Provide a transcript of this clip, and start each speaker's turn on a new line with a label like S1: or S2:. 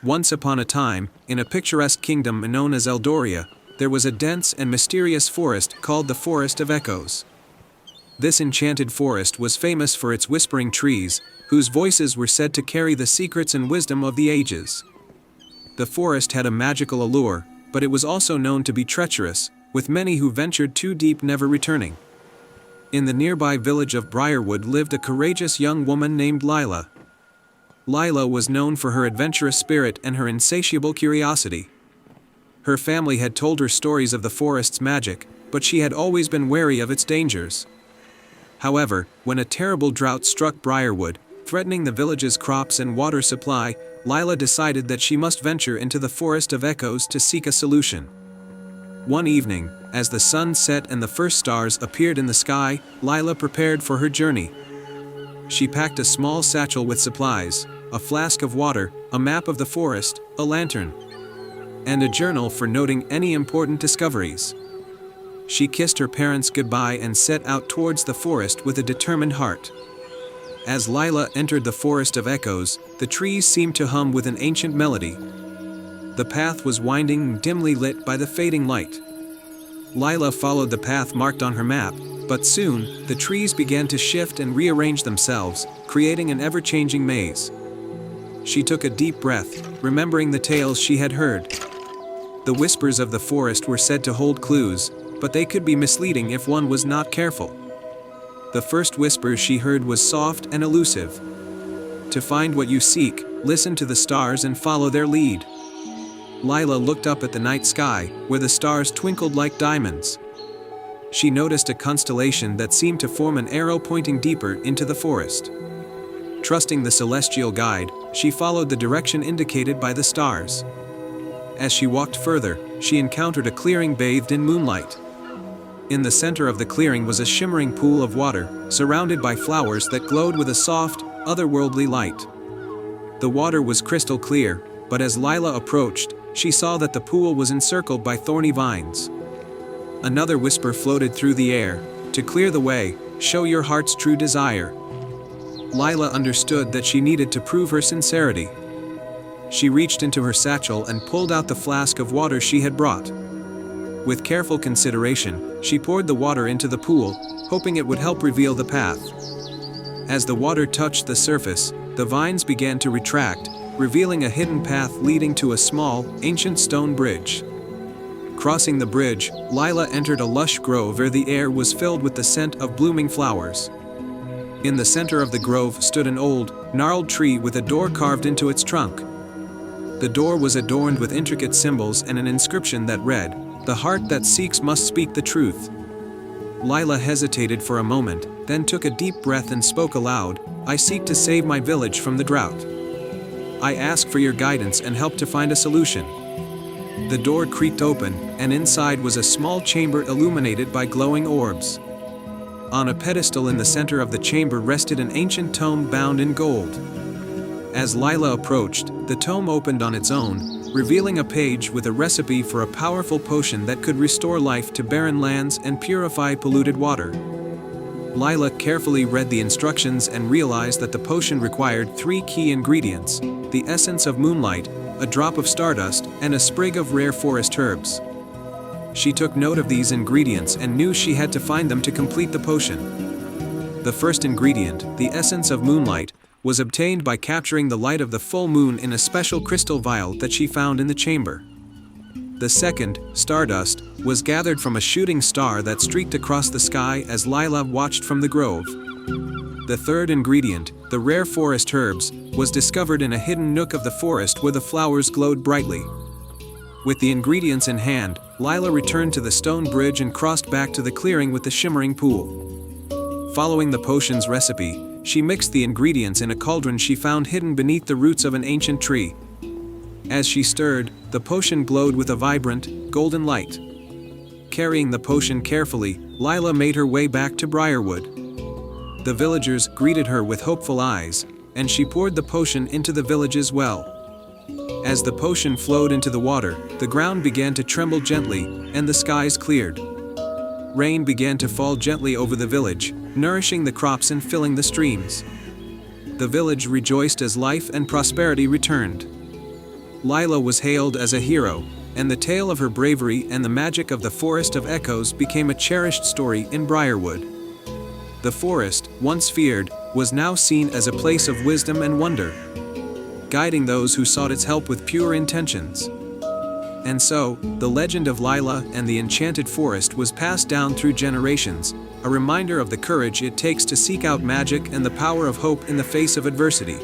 S1: Once upon a time, in a picturesque kingdom known as Eldoria, there was a dense and mysterious forest called the Forest of Echoes. This enchanted forest was famous for its whispering trees, whose voices were said to carry the secrets and wisdom of the ages. The forest had a magical allure, but it was also known to be treacherous, with many who ventured too deep never returning. In the nearby village of Briarwood lived a courageous young woman named Lila. Lila was known for her adventurous spirit and her insatiable curiosity. Her family had told her stories of the forest's magic, but she had always been wary of its dangers. However, when a terrible drought struck Briarwood, threatening the village's crops and water supply, Lila decided that she must venture into the Forest of Echoes to seek a solution. One evening, as the sun set and the first stars appeared in the sky, Lila prepared for her journey. She packed a small satchel with supplies, a flask of water, a map of the forest, a lantern, and a journal for noting any important discoveries. She kissed her parents goodbye and set out towards the forest with a determined heart. As Lila entered the Forest of Echoes, the trees seemed to hum with an ancient melody. The path was winding and dimly lit by the fading light. Lila followed the path marked on her map, but soon, the trees began to shift and rearrange themselves, creating an ever-changing maze. She took a deep breath, remembering the tales she had heard. The whispers of the forest were said to hold clues, but they could be misleading if one was not careful. The first whisper she heard was soft and elusive. To find what you seek, listen to the stars and follow their lead. Lila looked up at the night sky, where the stars twinkled like diamonds. She noticed a constellation that seemed to form an arrow pointing deeper into the forest. Trusting the celestial guide, she followed the direction indicated by the stars. As she walked further, she encountered a clearing bathed in moonlight. In the center of the clearing was a shimmering pool of water, surrounded by flowers that glowed with a soft, otherworldly light. The water was crystal clear, but as Lila approached, she saw that the pool was encircled by thorny vines. Another whisper floated through the air, "To clear the way, show your heart's true desire." Lila understood that she needed to prove her sincerity. She reached into her satchel and pulled out the flask of water she had brought. With careful consideration, she poured the water into the pool, hoping it would help reveal the path. As the water touched the surface, the vines began to retract, revealing a hidden path leading to a small, ancient stone bridge. Crossing the bridge, Lila entered a lush grove where the air was filled with the scent of blooming flowers. In the center of the grove stood an old, gnarled tree with a door carved into its trunk. The door was adorned with intricate symbols and an inscription that read, "The heart that seeks must speak the truth." Lila hesitated for a moment, then took a deep breath and spoke aloud, "I seek to save my village from the drought. I ask for your guidance and help to find a solution." The door creaked open, and inside was a small chamber illuminated by glowing orbs. On a pedestal in the center of the chamber rested an ancient tome bound in gold. As Lila approached, the tome opened on its own, revealing a page with a recipe for a powerful potion that could restore life to barren lands and purify polluted water. Lila carefully read the instructions and realized that the potion required 3 key ingredients: the essence of moonlight, a drop of stardust, and a sprig of rare forest herbs. She took note of these ingredients and knew she had to find them to complete the potion. The first ingredient, the essence of moonlight, was obtained by capturing the light of the full moon in a special crystal vial that she found in the chamber. The second, stardust, was gathered from a shooting star that streaked across the sky as Lila watched from the grove. The third ingredient, the rare forest herbs, was discovered in a hidden nook of the forest where the flowers glowed brightly. With the ingredients in hand, Lila returned to the stone bridge and crossed back to the clearing with the shimmering pool. Following the potion's recipe, she mixed the ingredients in a cauldron she found hidden beneath the roots of an ancient tree. As she stirred, the potion glowed with a vibrant, golden light. Carrying the potion carefully, Lila made her way back to Briarwood. The villagers greeted her with hopeful eyes, and she poured the potion into the village's well. As the potion flowed into the water, the ground began to tremble gently, and the skies cleared. Rain began to fall gently over the village, nourishing the crops and filling the streams. The village rejoiced as life and prosperity returned. Lila was hailed as a hero, and the tale of her bravery and the magic of the Forest of Echoes became a cherished story in Briarwood. The forest, once feared, was now seen as a place of wisdom and wonder, guiding those who sought its help with pure intentions. And so, the legend of Lila and the Enchanted Forest was passed down through generations, a reminder of the courage it takes to seek out magic and the power of hope in the face of adversity.